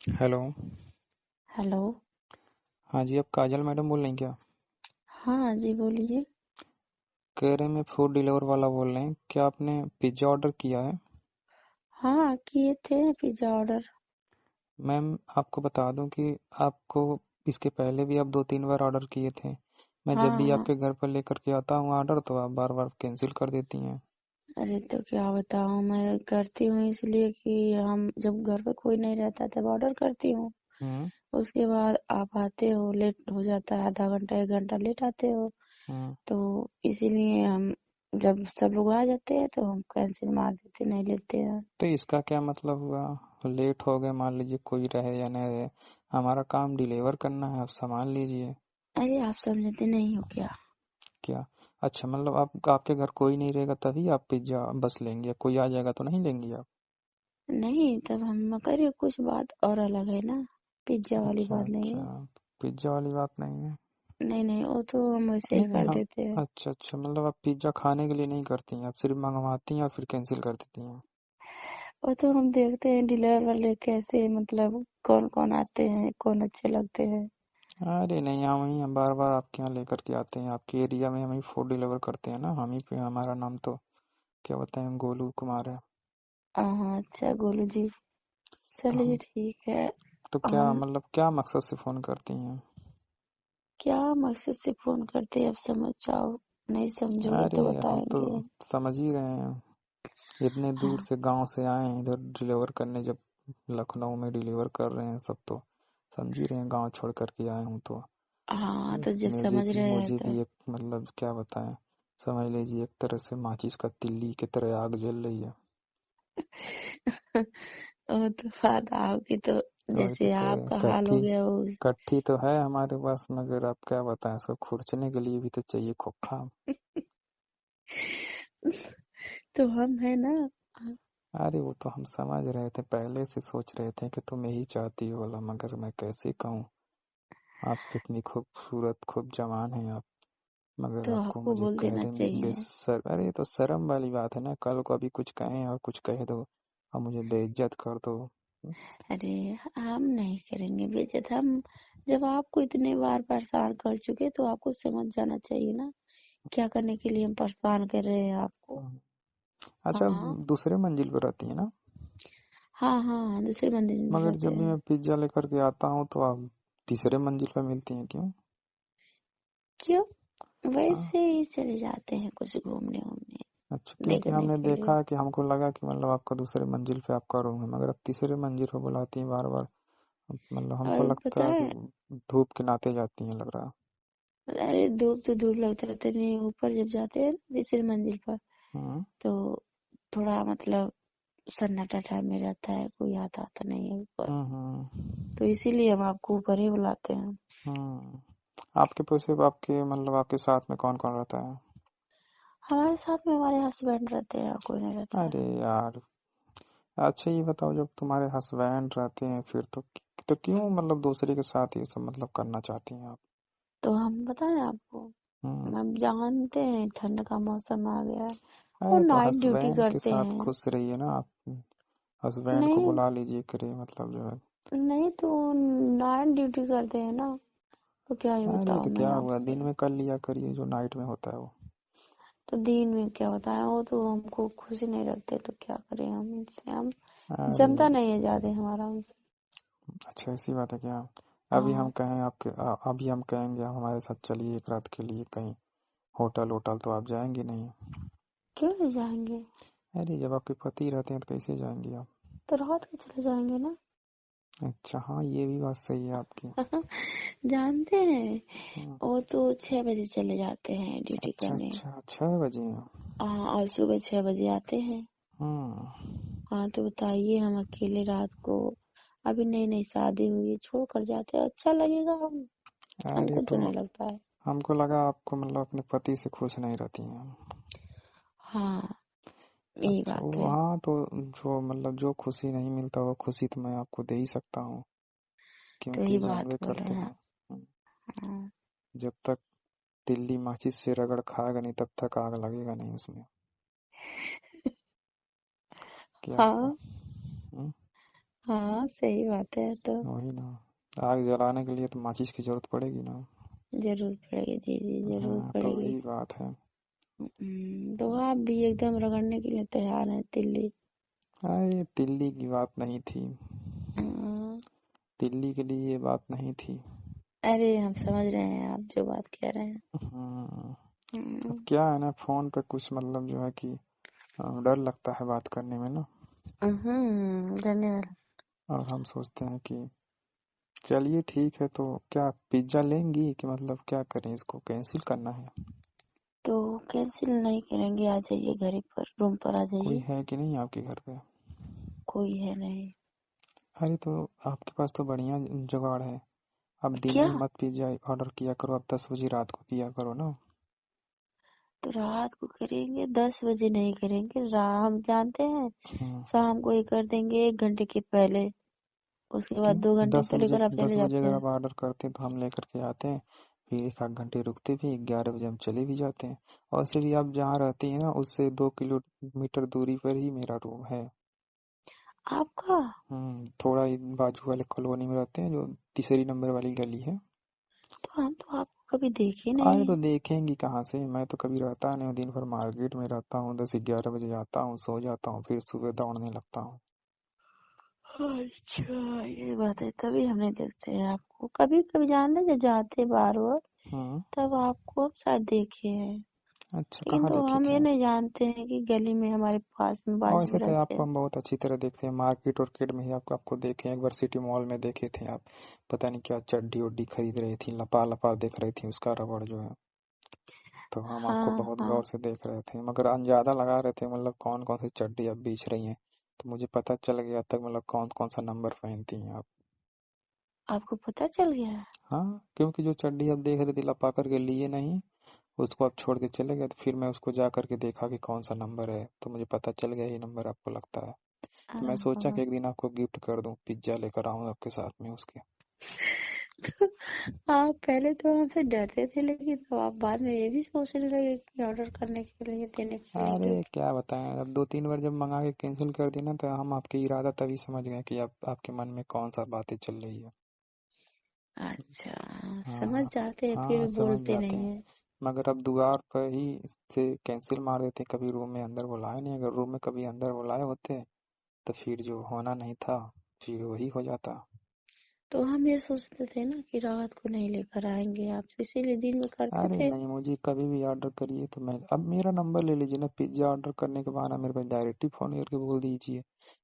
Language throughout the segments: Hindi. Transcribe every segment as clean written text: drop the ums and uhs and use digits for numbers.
हेलो। हेलो। हाँ जी, आप काजल मैडम बोल रही हैं क्या? हाँ जी, बोलिए। कह रहे हैं मैं फूड डिलीवर वाला बोल रहे हैं, क्या आपने पिज़्ज़ा ऑर्डर किया है? हाँ, किए थे पिज्ज़ा ऑर्डर। मैम आपको बता दूं कि आपको इसके पहले भी आप 2-3 बार ऑर्डर किए थे। मैं जब भी हाँ। आपके घर पर लेकर के आता हूँ ऑर्डर, तो आप बार बार कैंसिल कर देती हैं। अरे तो क्या बताऊँ, मैं करती हूँ इसलिए कि हम जब घर पे कोई नहीं रहता तब ऑर्डर करती हूँ। हम्म। उसके बाद आप आते हो, लेट हो जाता है, आधा घंटा 1 घंटा लेट आते हो। हम्म। तो इसीलिए हम जब सब लोग आ जाते हैं तो हम कैंसिल मार देते, नहीं लेते हैं। तो इसका क्या मतलब हुआ? लेट हो गए, मान लीजिए कोई रहे या नहीं रहे, हमारा काम डिलीवर करना है, आप सामान लीजिए। अरे आप समझते नहीं हो क्या? क्या? अच्छा, मतलब आप आपके घर कोई नहीं रहेगा तभी आप पिज़्ज़ा बस लेंगे, कोई आ जाएगा तो नहीं लेंगी आप? नहीं, तब हम करे कुछ बात और अलग है ना, पिज्जा वाली अच्छा बात नहीं अच्छा। है। पिज्ज़ा वाली बात नहीं है। नहीं नहीं, वो तो हम वैसे ही नहीं नहीं, कर हम देते हैं। अच्छा अच्छा, मतलब आप पिज़्ज़ा खाने के लिए नहीं करती हैं, आप सिर्फ मंगवाती हैं और फिर कैंसिल कर देती हैं। वो तो हम देखते हैं डीलर वाले कैसे, मतलब कौन कौन आते हैं, कौन अच्छे लगते हैं। अरे नहीं, हम बार बार आपके यहाँ लेकर के आते हैं, आपके एरिया में हम ही फूड डिलीवर करते हैं ना, हम ही पे, हमारा नाम तो क्या बताएं, गोलू कुमार है। हाँ अच्छा, गोलू जी। तो चलिए हम ठीक है। तो क्या हम मतलब क्या मकसद से फ़ोन करती हैं? क्या मकसद से फोन करते हैं, अब समझ जाओ। नहीं समझोगे अरे तो हम तो बताएंगे। समझ ही रहे हैं, इतने दूर हाँ। से गांव से आए हैं इधर डिलीवर करने, जब लखनऊ में डिलीवर कर रहे हैं सब, तो समझ ही रहे हैं, गांव छोड़ कर के आए हूँ तो हाँ तो जब मुझे समझ भी रहे हैं मुझे तो। भी एक मतलब क्या बताएं, समझ लीजिए एक तरह से माचिस का तिल्ली की तरह आग जल रही है। वो तो बात आपकी तो, वही तो जैसे कह रहे हैं, आपका हाल हो कट्ठी गया वो। कट्ठी तो है हमारे पास, मगर आप क्या बताएं, इसको खुरचने के लिए भी तो चाहिए खोखा। तो हम है ना। अरे वो तो हम समझ रहे थे, पहले से सोच रहे थे कि तुम यही चाहती हो वाला, मगर मैं कैसे कहूँ, आप इतनी खूबसूरत खूब जवान हैं आप, मगर तो आपको आपको मुझे बोल देना कहने में चाहिए। बेसर, अरे तो शर्म वाली बात है ना, कल को अभी कुछ कहें और कुछ कह दो और मुझे बेइज्जत कर दो। अरे हम नहीं करेंगे बेइज्जत। हम जब आपको इतने बार परेशान कर चुके तो आपको समझ जाना चाहिए ना, क्या करने के लिए हम परेशान कर रहे हैं आपको। हम्म। अच्छा, हाँ दूसरे मंजिल पर रहती है ना? हाँ हाँ, दूसरे मंदिर में मगर रहते जब भी हैं। मैं पिज्जा लेकर के आता हूँ तो आप तीसरे मंजिल पर मिलती हैं, क्यों? क्यों? हाँ। वैसे ही चले जाते हैं कुछ घूमने वूमने, अच्छा, क्योंकि देखने हमने के लिए। देखा कि हमको लगा कि मतलब आपका दूसरे मंजिल पे आपका रूम है, मगर आप तीसरे मंजिल पर बुलाती हैं बार बार, मतलब हमको और लगता पता है है, कि धूप के नाते जाती हैं, लग रहा है। अरे धूप तो धूप लगता रहता नहीं, ऊपर जब जाते हैं तीसरी मंजिल पर हम्म। तो थोड़ा मतलब सन्नाटा टाइम में रहता है, कोई आता तो नहीं है ऊपर। हम्म। तो इसीलिए हम आपको ऊपर ही बुलाते हैं। हम्म। आपके पैसे आपके मतलब आपके साथ में कौन कौन रहता है? हमारे साथ में हमारे हस्बैंड रहते हैं, और कोई नहीं रहता है। अरे यार, अच्छा ये बताओ, जब तुम्हारे हस्बैंड रहते हैं फिर तो क्यों मतलब दूसरे के साथ ये सब मतलब करना चाहती हैं आप? तो हम बताएं आपको, हम्म। हम जानते हैं ठंड का मौसम आ गया है। वो अरे तो नाइट ड्यूटी हस्बैंड के करते साथ हैं। खुश रहिए ना आप, हस्बैंड को नहीं बुला लीजिए, करे मतलब जो है। नहीं, तो नाइट ड्यूटी करते हैं ना, तो क्या ही अरे बताऊं तो मैं क्या हुआ, आपसे। दिन में कर लिया करिए जो नाइट में होता है वो। तो दिन में क्या बताएं, वो तो हमको खुशी नहीं रखते, तो क्या करें हम उनसे। हम अरे जमता नहीं है ज्यादा हमारा उनसे। अच्छा, ऐसी बात है क्या? अभी हम हाँ। कहें अभी हम कहेंगे आप हमारे साथ चलिए एक रात के लिए कहीं होटल होटल, तो आप जाएंगे नहीं? क्यों नहीं जाएंगे? अरे जब आपके पति रहते हैं तो कैसे जाएंगे आप? तो रात को चले जाएंगे ना। अच्छा हाँ, ये भी बात सही है आपकी। जानते हैं, हम्म। वो तो 6 बजे चले जाते हैं ड्यूटी अच्छा करने। अच्छा, 6 बजे? हाँ, और सुबह 6 बजे आते हैं। हम्म। हाँ तो बताइए, हम अकेले रात को, अभी नई नई शादी हुई है, छोड़ कर जाते हैं, अच्छा लगेगा? हम अरे हमको तो तो नहीं लगता है। हमको लगा आपको मतलब अपने पति से खुश नहीं रहती हैं। हाँ, यही अच्छा बात वो, है। हाँ तो जो मतलब जो खुशी नहीं मिलता वो खुशी तो मैं आपको दे ही सकता हूँ, तो क्योंकि यही बात जानबे बोल रहे करते हैं। हैं। हम्म, हाँ। जब तक तिल्ली माचिस से रगड़ खाएगा नहीं तब तक आग लगेगा नहीं उसमें, क्या हुआ? हाँ, हम्म, हाँ सही बात है। तो वही ना, आग जलाने के लिए तो माचिस की जरूरत पड़ेगी ना। जरूर पड़ेगी, जी जी जरूर हाँ तो पड़ेगी। वही बात है। तो आप भी एकदम रगड़ने के लिए तैयार हैं तिल्ली। अरे तिल्ली की बात नहीं थी, हाँ, तिल्ली के लिए ये बात नहीं थी। अरे हम समझ रहे हैं आप जो बात कह रहे हैं। हम्म, अब हम्म, क्या है ना, फोन पे कुछ मतलब जो है कि डर लगता है बात करने में ना। धन्यवाद। और हम सोचते हैं कि चलिए ठीक है, तो क्या पिज्ज़ा लेंगी कि मतलब क्या करें, इसको कैंसिल करना है? तो कैंसिल नहीं करेंगे, आ जाइए घर पर, रूम पर आ कोई जाइए। है कि नहीं आपके घर पे? कोई है नहीं। अरे तो आपके पास तो बढ़िया जुगाड़ है। अब दिन क्या? में मत पिज्ज़ा ऑर्डर किया करो, अब 10 बजे रात को किया करो ना। तो रात को करेंगे, 10 बजे नहीं करेंगे, हम जानते हैं हम्म, शाम को ही कर देंगे, 1 घंटे के पहले। उसके बाद क्यों? 2 घंटे दस तो बजे लेकर आप दस चले बजे जाते अगर हैं। आप ऑर्डर करते हैं तो हम लेकर के आते हैं, फिर एक आध घंटे रुकते भी, 11 बजे हम चले भी जाते हैं। और वैसे भी आप जहाँ रहती हैं ना, उससे 2 किलोमीटर दूरी पर ही मेरा रूम है। आपका? थोड़ा ही बाजू वाले कॉलोनी में रहते हैं, जो तीसरी नंबर वाली गली है। तो हम तो आपको कभी देखे अरे तो नहीं। देखेंगी कहाँ से, मैं तो कभी रहता नहीं हूँ, दिन भर मार्केट में रहता हूँ, 10-11 बजे आता हूँ, सो जाता हूँ, फिर सुबह दौड़ने लगता हूँ। अच्छा ये बात है, तभी हम नहीं देखते हैं आपको। कभी कभी जानते हैं, जब जाते हैं बाहर और हम्म। तब आपको शायद देखे हैं। अच्छा, लेकिन कहाँ तो देखे हम थे ये आप? नहीं जानते हैं कि गली में हमारे पास में और बाजू वैसे में तो रहते आपको हैं। हम बहुत अच्छी तरह देखते हैं, मार्केट और किड में ही आपको आपको देखे हैं, एक बार सिटी मॉल में देखे थे आप। पता नहीं क्या चड्डी उड्डी खरीद रही थी, लपा लपा देख रही थी उसका रबड़ जो है। तो हम आपको हाँ बहुत हाँ। गौर से देख रहे थे, मगर अंदाजा लगा रहे थे मतलब कौन कौन सी चड्डी आप बेच रही हैं। तो मुझे पता चल गया तक मतलब कौन कौन सा नंबर पहनती हैं आप। आपको पता चल गया है? हाँ, क्योंकि जो चड्डी आप देख रहे थे लपा करके लिए नहीं, उसको आप छोड़ के चले गए, तो फिर मैं उसको जा करके देखा कि कौन सा नंबर है, तो मुझे पता चल गया ये नंबर आपको लगता है। तो मैं हाँ सोचा कि हाँ। एक दिन आपको गिफ्ट कर दूं, पिज्जा लेकर आऊं आपके साथ में उसके। आप पहले तो हमसे डरते थे, लेकिन तो आप बाद में ये भी सोचने लगे कि ऑर्डर करने के लिए, देने के लिए अरे गिफ्ट। क्या बताएं, अब 2-3 बार जब मंगा के कैंसिल कर दी ना, तो हम आपके इरादा तभी समझ गए कि आप आपके मन में कौन सा बातें चल रही है। अच्छा, समझ हाँ। जाते हैं फिर हाँ भी समझ बोलते जाते नहीं हैं, है। मगर अब द्वार पर ही से कैंसिल मार देते, कभी रूम में अंदर बुलाए नहीं, अगर रूम में कभी अंदर बुलाए होते तो फिर जो होना नहीं था फिर वही हो जाता। तो हम ये सोचते थे ना कि रात को नहीं लेकर आएंगे आप, इसीलिए दिन में करते अरे थे। नहीं, मुझे कभी भी ऑर्डर करिए तो मैं, अब मेरा नंबर ले लीजिए ना, पिज्ज़ा ऑर्डर करने के बाद ना मेरे पास डायरेक्ट ही फ़ोन करके बोल दीजिए,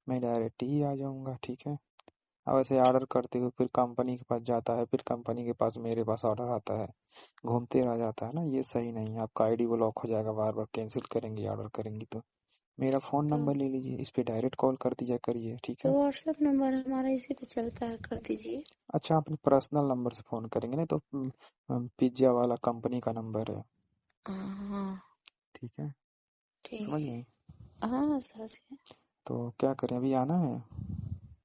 मैं डायरेक्ट ही आ जाऊंगा, ठीक है? अब ऐसे ऑर्डर करते हुए फिर कंपनी के पास जाता है, फिर कंपनी के पास मेरे पास ऑर्डर आता है, घूमते रह जाता है ना, ये सही नहीं है। आपका आईडी ब्लॉक हो जाएगा, बार बार कैंसिल करेंगी ऑर्डर करेंगी तो। मेरा फ़ोन तो नंबर ले लीजिए, इस पे डायरेक्ट कॉल कर दिया करिए, ठीक तो है? व्हाट्सएप नंबर हमारा इसी पे चलता है, कर दीजिए। अच्छा, अपने पर्सनल नंबर से फ़ोन करेंगे नहीं तो पिज्ज़ा वाला कंपनी का नंबर है, हाँ हाँ। ठीक है? ठीक समझ है। गई? हाँ समझ गए। तो क्या करें, अभी आना है?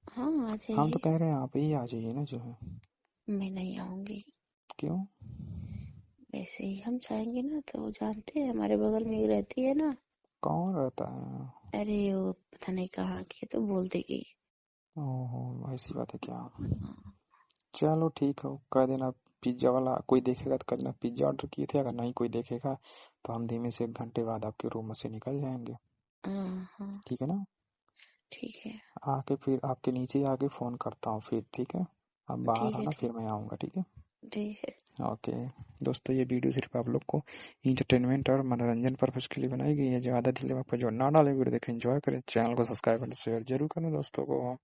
हाँ आ हम तो जाइए। कह रहे हैं आप ही आ जाइए ना जो है। मैं नहीं आऊंगी। क्यों? वैसे ही हम चाहेंगे ना, तो वो जानते हैं हमारे बगल में ही रहती है ना। कौन रहता है? अरे वो पता नहीं कहाँ की है, तो बोल देगी। ओहो, ऐसी बात है क्या? हाँ चलो ठीक है, कह देना पिज्ज़ा वाला कोई देखेगा तो कह देना पिज्ज़ा ऑर्डर किए थे, अगर नहीं कोई देखेगा तो हम धीमे से 1 घंटे बाद आपके रूम में से निकल जाएंगे, हाँ हाँ, ठीक है ना? ठीक है। आके फिर आपके नीचे आके फ़ोन करता हूँ फिर, ठीक है? आप बाहर ठीक है आना, ठीक। फिर मैं आऊँगा, ठीक है? ठीक है। ओके। दोस्तों, ये वीडियो सिर्फ आप लोग को इंटरटेनमेंट और मनोरंजन पर्पज़ के लिए बनाई गई है, ज़्यादा दिल दिमाग पर जोर ना डालें, वीडियो देखें, एंजॉय करें, चैनल को सब्सक्राइब और शेयर जरूर करें दोस्तों को।